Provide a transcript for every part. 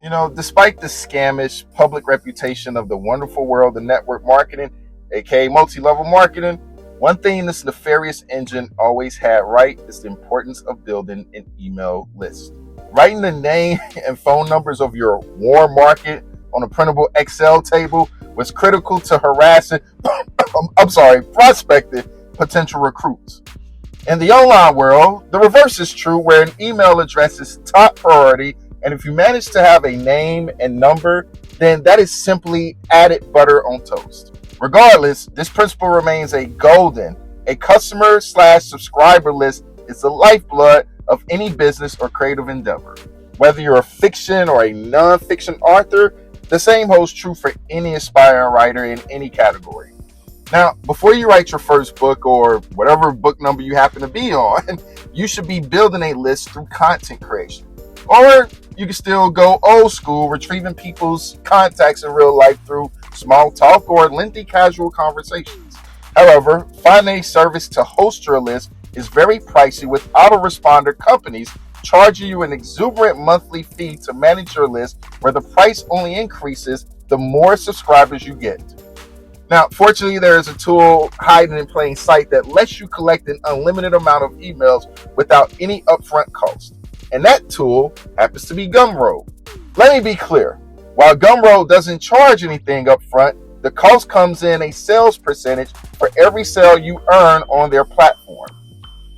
You know, despite the scamish public reputation of the wonderful world of network marketing, aka multi level marketing, one thing this nefarious engine always had right is the importance of building an email list. Writing the name and phone numbers of your warm market on a printable Excel table was critical to harassing, prospective potential recruits. In the online world, the reverse is true, where an email address is top priority, and if you manage to have a name and number, then that is simply added butter on toast. Regardless, this principle remains a customer slash subscriber list is the lifeblood of any business or creative endeavor. Whether you're a fiction or a non-fiction author, the same holds true for any aspiring writer in any category. Now, before you write your first book or whatever book number you happen to be on, you should be building a list through content creation. Or you can still go old school, retrieving people's contacts in real life through small talk or lengthy casual conversations. However, finding a service to host your list is very pricey, with autoresponder companies charging you an exuberant monthly fee to manage your list, where the price only increases the more subscribers you get. Now, fortunately, there is a tool hiding in plain sight that lets you collect an unlimited amount of emails without any upfront cost. And that tool happens to be Gumroad. Let me be clear. While Gumroad doesn't charge anything upfront, the cost comes in a sales percentage for every sale you earn on their platform.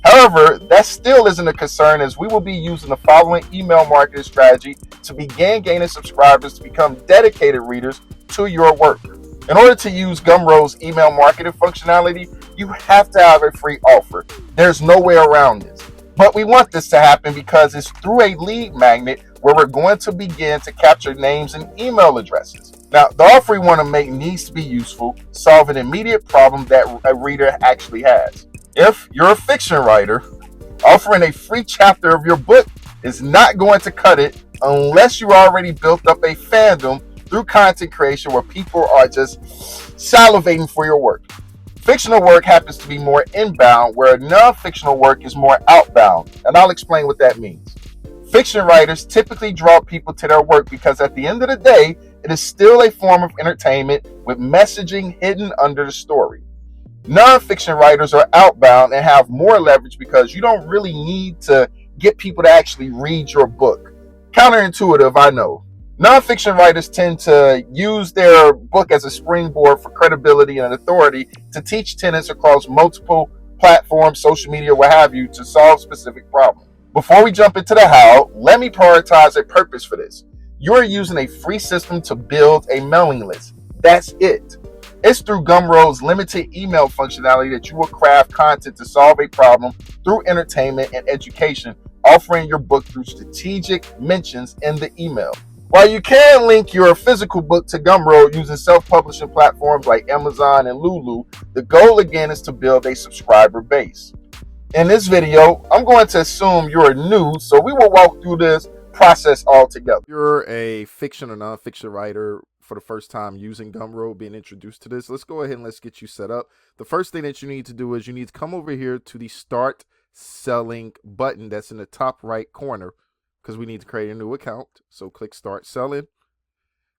However, that still isn't a concern, as we will be using the following email marketing strategy to begin gaining subscribers to become dedicated readers to your work. In order to use Gumroad's email marketing functionality, you have to have a free offer. There's no way around this. But we want this to happen because it's through a lead magnet where we're going to begin to capture names and email addresses. Now, the offer we want to make needs to be useful, solve an immediate problem that a reader actually has. If you're a fiction writer, offering a free chapter of your book is not going to cut it unless you already built up a fandom through content creation where people are just salivating for your work. Fictional work happens to be more inbound, where non-fictional work is more outbound, and I'll explain what that means. Fiction writers typically draw people to their work because at the end of the day, it is still a form of entertainment with messaging hidden under the story. Non-fiction writers are outbound and have more leverage because you don't really need to get people to actually read your book. Counterintuitive, I know. Nonfiction writers tend to use their book as a springboard for credibility and authority to teach tenants across multiple platforms, social media, what have you, to solve specific problems. Before we jump into the how, let me prioritize a purpose for this. You are using a free system to build a mailing list. That's it. It's through Gumroad's limited email functionality that you will craft content to solve a problem through entertainment and education, offering your book through strategic mentions in the email. While you can link your physical book to Gumroad using self-publishing platforms like Amazon and Lulu, the goal again is to build a subscriber base. In this video, I'm going to assume you're new, so we will walk through this process all together. You're a fiction or nonfiction writer for the first time using Gumroad, being introduced to this. Let's go ahead and let's get you set up. The first thing that you need to do is you need to come over here to the Start Selling button that's in the top right corner, because we need to create a new account. So click Start Selling.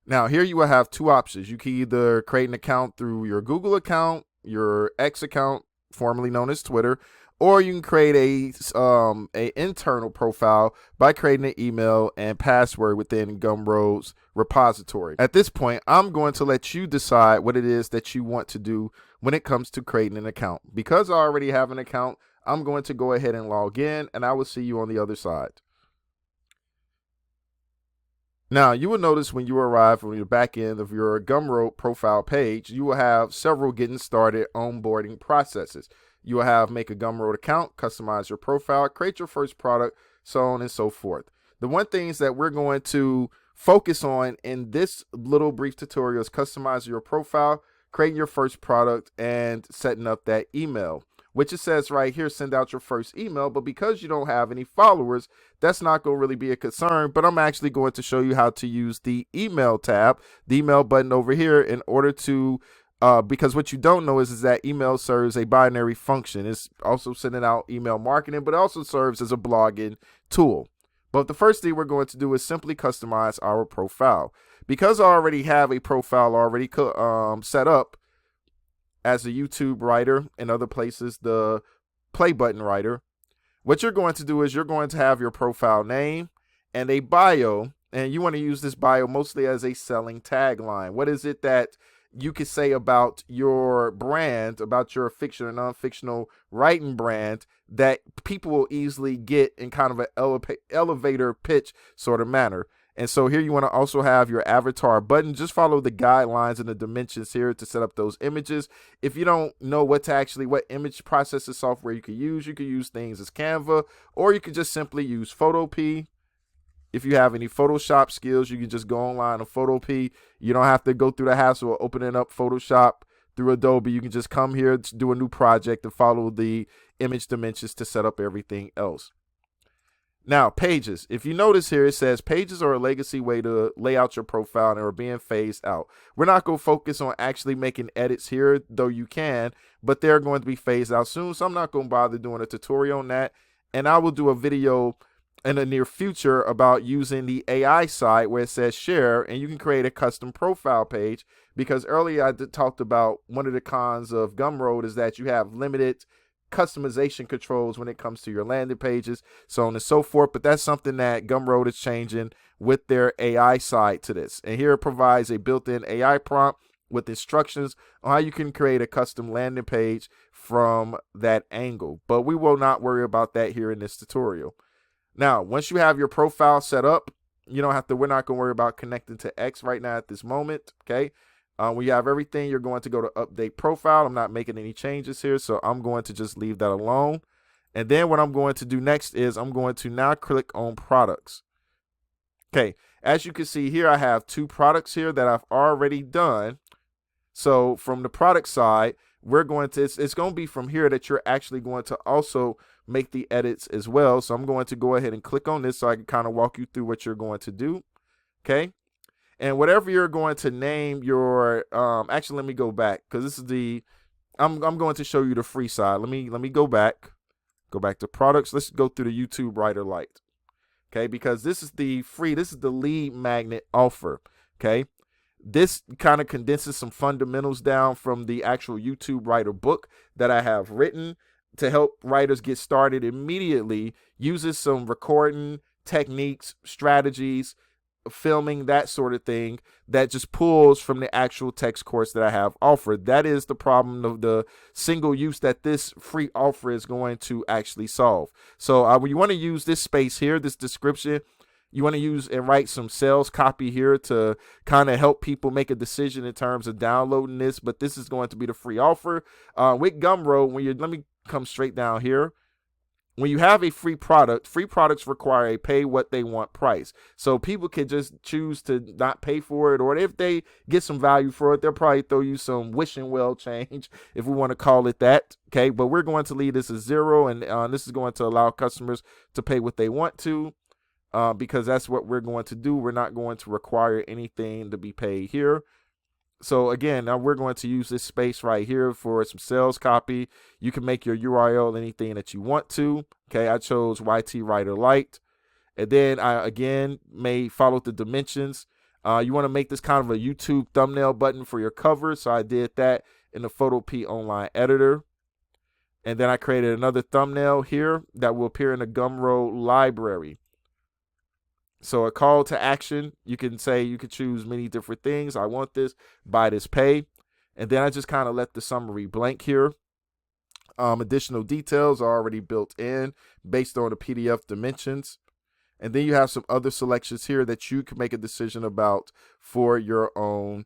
Now here you will have two options. You can either create an account through your Google account, your X account, formerly known as Twitter, or you can create a internal profile by creating an email and password within Gumroad's repository. At this point, I'm going to let you decide what it is that you want to do when it comes to creating an account. Because I already have an account, I'm going to go ahead and log in, and I will see you on the other side. Now, you will notice when you arrive on your back end of your Gumroad profile page, you will have several getting started onboarding processes. You will have make a Gumroad account, customize your profile, create your first product, so on and so forth. The one things that we're going to focus on in this little brief tutorial is customize your profile, create your first product, and setting up that email, which it says right here, send out your first email. But because you don't have any followers, that's not going to really be a concern. But I'm actually going to show you how to use the email tab, the email button over here, in order to, because what you don't know is that email serves a binary function. It's also sending out email marketing, but it also serves as a blogging tool. But the first thing we're going to do is simply customize our profile. Because I already have a profile already set up as a YouTube writer and other places, the play button writer, what you're going to do is you're going to have your profile name and a bio, and you want to use this bio mostly as a selling tagline. What is it that you could say about your brand, about your fiction or non-fictional writing brand, that people will easily get in kind of an elevator pitch sort of manner? And so here you want to also have your avatar button. Just follow the guidelines and the dimensions here to set up those images. If you don't know what image processing software you could use things as Canva, or you could just simply use Photopea. If you have any Photoshop skills, you can just go online on Photopea. You don't have to go through the hassle of opening up Photoshop through Adobe. You can just come here to do a new project and follow the image dimensions to set up everything else. Now, pages. If you notice here, it says pages are a legacy way to lay out your profile and are being phased out. We're not going to focus on actually making edits here, though you can, but they're going to be phased out soon. So I'm not going to bother doing a tutorial on that. And I will do a video in the near future about using the AI side where it says share, and you can create a custom profile page, because earlier I talked about one of the cons of Gumroad is that you have limited customization controls when it comes to your landing pages, so on and so forth. But that's something that Gumroad is changing with their AI side to this. And here it provides a built-in AI prompt with instructions on how you can create a custom landing page from that angle. But we will not worry about that here in this tutorial. Now, once you have your profile set up, we're not going to worry about connecting to X right now at this moment. Okay. When you have everything, you're going to go to update profile. I'm not making any changes here, so I'm going to just leave that alone. And then what I'm going to do next is I'm going to now click on products. Okay, as you can see here, I have 2 products here that I've already done. So from the product side, we're going to, it's going to be from here that you're actually going to also make the edits as well. So I'm going to go ahead and click on this so I can kind of walk you through what you're going to do. Okay. And whatever you're going to name your, actually, let me go back, because this is the, I'm going to show you the free side. Let me go back to products. Let's go through the YouTube Writer Lite. Okay, because this is the free, this is the lead magnet offer. Okay, this kind of condenses some fundamentals down from the actual YouTube Writer book that I have written to help writers get started immediately. Uses some recording techniques, strategies, filming, that sort of thing, that just pulls from the actual text course that I have offered. That is the problem of the single use that this free offer is going to actually solve. So when you want to use this space here, this description, you want to use and write some sales copy here to kind of help people make a decision in terms of downloading this. But this is going to be the free offer. With Gumroad, let me come straight down here. When you have a free product, free products require a pay what they want price. So people can just choose to not pay for it, or if they get some value for it, they'll probably throw you some wishing well change, if we want to call it that. Okay, but we're going to leave this as 0, and this is going to allow customers to pay what they want to, because that's what we're going to do. We're not going to require anything to be paid here. So again, now we're going to use this space right here for some sales copy. You can make your URL anything that you want to. Okay, I chose YT Writer Lite. And then I, again, may follow the dimensions. You want to make this kind of a YouTube thumbnail button for your cover. So I did that in the Photopea online editor. And then I created another thumbnail here that will appear in the Gumroad library. So a call to action, you can say, you could choose many different things. I want this, buy this, pay. And then I just kind of let the summary blank here. Additional details are already built in based on the PDF dimensions. And then you have some other selections here that you can make a decision about for your own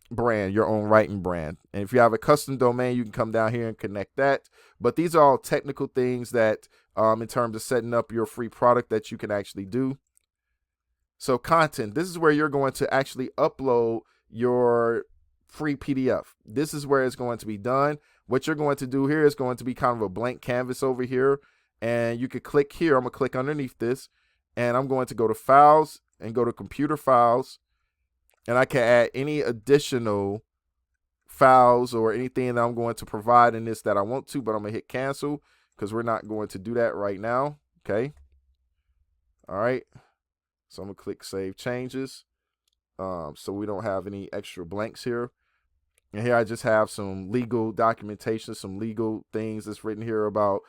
brand, your own writing brand. And if you have a custom domain, you can come down here and connect that. But these are all technical things that in terms of setting up your free product that you can actually do. So content, this is where you're going to actually upload your free PDF. This is where it's going to be done. What you're going to do here is going to be kind of a blank canvas over here. And you could click here. I'm going to click underneath this. And I'm going to go to Files and go to Computer Files. And I can add any additional files or anything that I'm going to provide in this that I want to. But I'm going to hit Cancel because we're not going to do that right now. Okay. All right. So I'm gonna click save changes. So we don't have any extra blanks here. And here I just have some legal documentation, some legal things that's written here about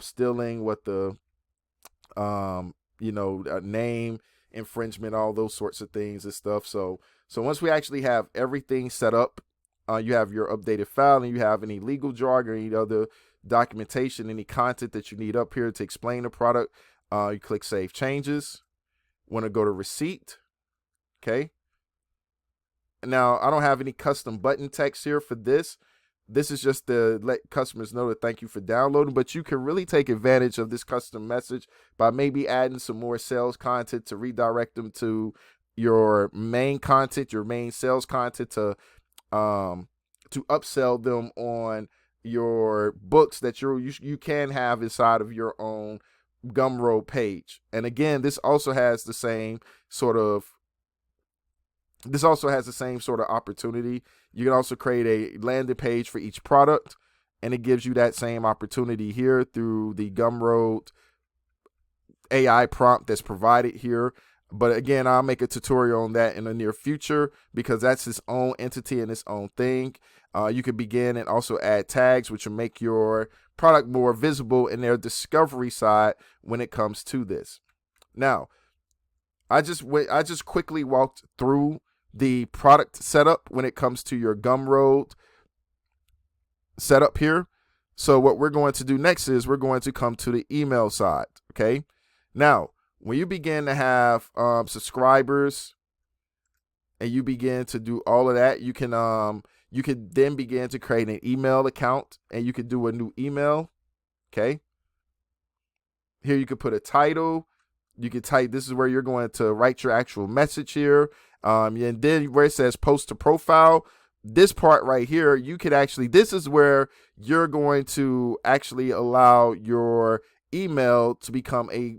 stealing, what the name infringement, all those sorts of things and stuff. So once we actually have everything set up, you have your updated file, and you have any legal jargon, any other documentation, any content that you need up here to explain the product. You click save changes. Want to go to receipt. Okay. Now, I don't have any custom button text here for this. This is just to let customers know that thank you for downloading, but you can really take advantage of this custom message by maybe adding some more sales content to redirect them to your main content, your main sales content, to upsell them on your books that you can have inside of your own Gumroad page. And again, this also has the same sort of opportunity. You can also create a landing page for each product, and it gives you that same opportunity here through the Gumroad AI prompt that's provided here. But again, I'll make a tutorial on that in the near future because that's its own entity and its own thing. You can begin and also add tags, which will make your product more visible in their discovery side when it comes to this. Now, I just quickly walked through the product setup when it comes to your Gumroad setup here. So what we're going to do next is we're going to come to the email side. Okay. Now, when you begin to have subscribers and you begin to do all of that, you can then begin to create an email account, and you can do a new email. Okay. Here you can put a title. You can type, this is where you're going to write your actual message here. And then where it says post to profile, this part right here, you could actually, this is where you're going to actually allow your email to become a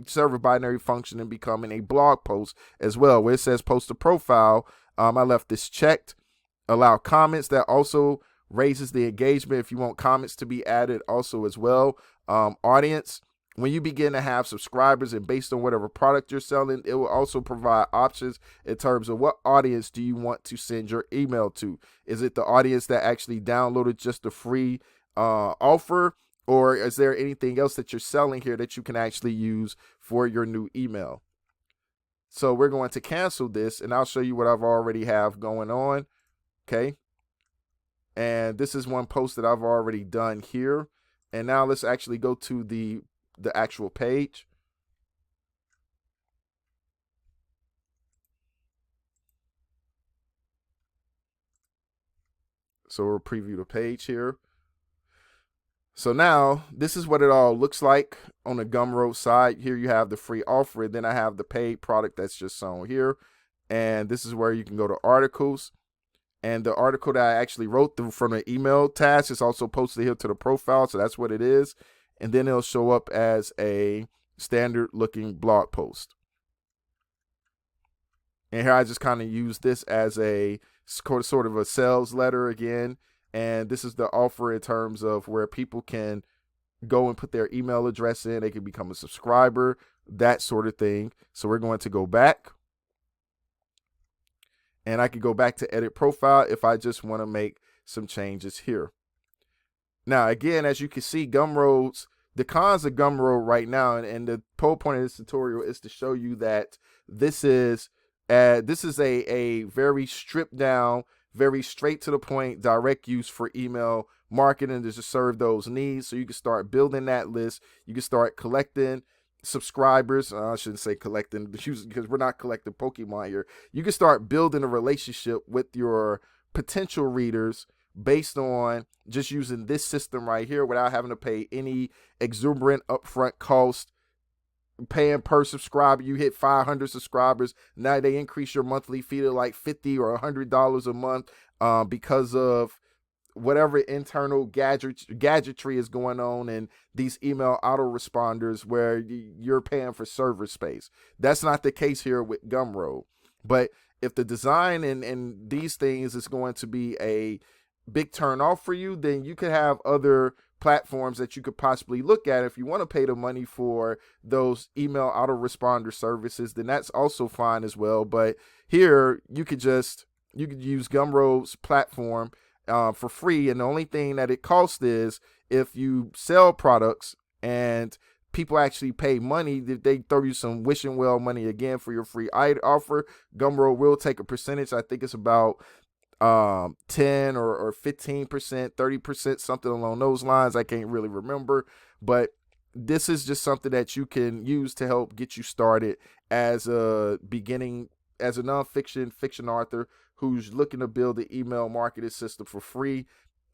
server binary function and becoming a blog post as well. Where it says post to profile, I left this checked. Allow comments. That also raises the engagement if you want comments to be added also as well. Audience. When you begin to have subscribers and based on whatever product you're selling, it will also provide options in terms of what audience do you want to send your email to. Is it the audience that actually downloaded just the free offer, or is there anything else that you're selling here that you can actually use for your new email? So we're going to cancel this, and I'll show you what I've already have going on. Okay. And this is one post that I've already done here. And now let's actually go to the actual page. So we'll preview the page here. So now this is what it all looks like on the Gumroad side. Here you have the free offer, and then I have the paid product that's just shown here. And this is where you can go to articles. And the article that I actually wrote from the email task is also posted here to the profile. So that's what it is. And then it'll show up as a standard looking blog post. And here I just kind of use this as a sort of a sales letter again. And this is the offer in terms of where people can go and put their email address in. They can become a subscriber, that sort of thing. So we're going to go back. And I can go back to edit profile if I just want to make some changes here. Now, again, as you can see, the cons of Gumroad right now, and the whole point of this tutorial is to show you that this is a very stripped down, very straight to the point, direct use for email marketing to just serve those needs. So you can start building that list. You can start collecting subscribers. I shouldn't say collecting because we're not collecting Pokemon here. You can start building a relationship with your potential readers based on just using this system right here without having to pay any exuberant upfront cost. Paying per subscriber, you hit 500 subscribers, now they increase your monthly fee to like $50 or $100 a month because of whatever internal gadgetry is going on in these email autoresponders where you're paying for server space. That's not the case here with Gumroad. But if the design and these things is going to be a big turn off for you, then you could have other platforms that you could possibly look at. If you want to pay the money for those email autoresponder services, then that's also fine as well. But here you could use Gumroad's platform for free, and the only thing that it costs is if you sell products and people actually pay money, if they throw you some wishing well money again for your free offer, Gumroad will take a percentage. I think it's about 10 or 15%, 30%, something along those lines. I can't really remember, but this is just something that you can use to help get you started as a nonfiction fiction author who's looking to build an email marketing system for free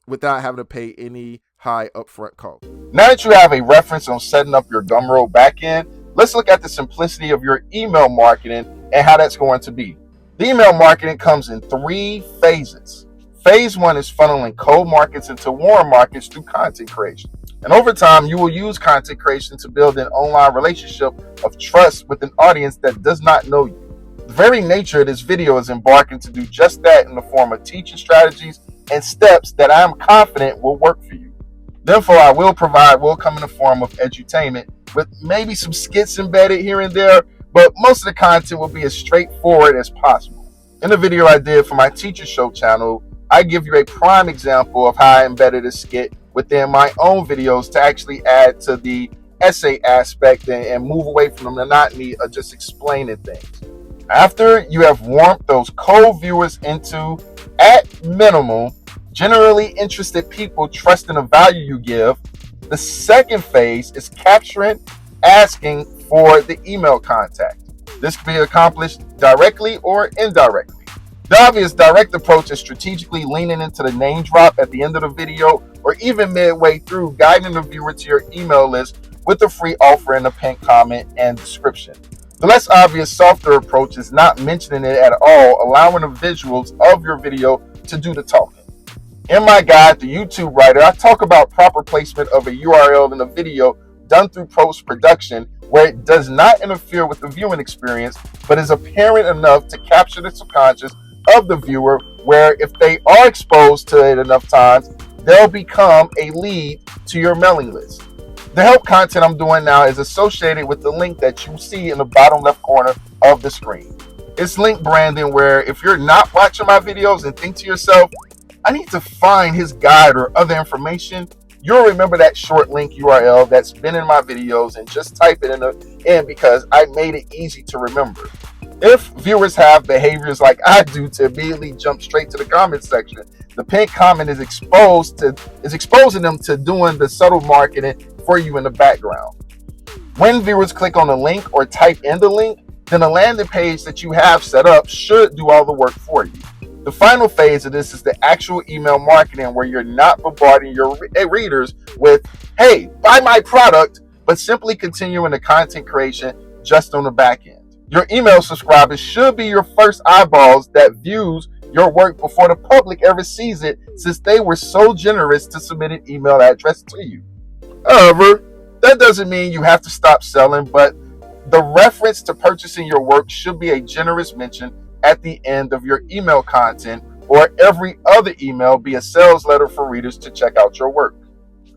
without having to pay any high upfront cost. Now that you have a reference on setting up your Gumroad backend, let's look at the simplicity of your email marketing and how that's going to be. The email marketing comes in 3 phases. Phase 1 is funneling cold markets into warm markets through content creation. And over time, you will use content creation to build an online relationship of trust with an audience that does not know you. The very nature of this video is embarking to do just that in the form of teaching strategies and steps that I am confident will work for you. Therefore, I will come in the form of edutainment with maybe some skits embedded here and there, but most of the content will be as straightforward as possible. In the video I did for my Teacher Show channel, I give you a prime example of how I embedded a skit within my own videos to actually add to the essay aspect and move away from the monotony of just explaining things. After you have warmed those cold viewers into, at minimum, generally interested people trusting the value you give, the second phase is asking for the email contact. This can be accomplished directly or indirectly. The obvious direct approach is strategically leaning into the name drop at the end of the video or even midway through, guiding the viewer to your email list with a free offer in the pinned comment and description. The less obvious, softer approach is not mentioning it at all, allowing the visuals of your video to do the talking. In my guide, The YouTube Writer, I talk about proper placement of a URL in a video done through post-production where it does not interfere with the viewing experience, but is apparent enough to capture the subconscious of the viewer, where if they are exposed to it enough times, they'll become a lead to your mailing list. The help content I'm doing now is associated with the link that you see in the bottom left corner of the screen. It's link branding, where if you're not watching my videos and think to yourself, I need to find his guide or other information, you'll remember that short link URL that's been in my videos and just type it in because I made it easy to remember. If viewers have behaviors like I do to immediately jump straight to the comment section, the pinned comment is exposing them to doing the subtle marketing for you in the background. When viewers click on the link or type in the link, then the landing page that you have set up should do all the work for you. The final phase of this is the actual email marketing, where you're not bombarding your readers with, hey, buy my product, but simply continuing the content creation just on the back end. Your email subscribers should be your first eyeballs that views your work before the public ever sees it, since they were so generous to submit an email address to you. However, that doesn't mean you have to stop selling, but the reference to purchasing your work should be a generous mention at the end of your email content, or every other email be a sales letter for readers to check out your work.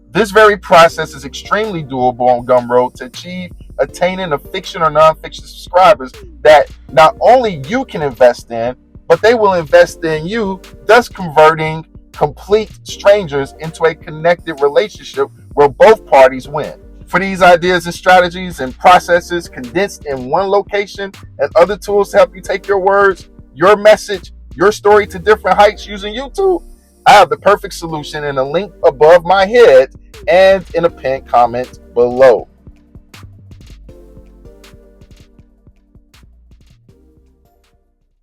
This very process is extremely doable on Gumroad to achieve attaining the fiction or nonfiction subscribers that not only you can invest in, but they will invest in you, thus converting complete strangers into a connected relationship where both parties win. For these ideas and strategies and processes condensed in one location and other tools to help you take your words, your message, your story to different heights using YouTube, I have the perfect solution in a link above my head and in a pinned comment below.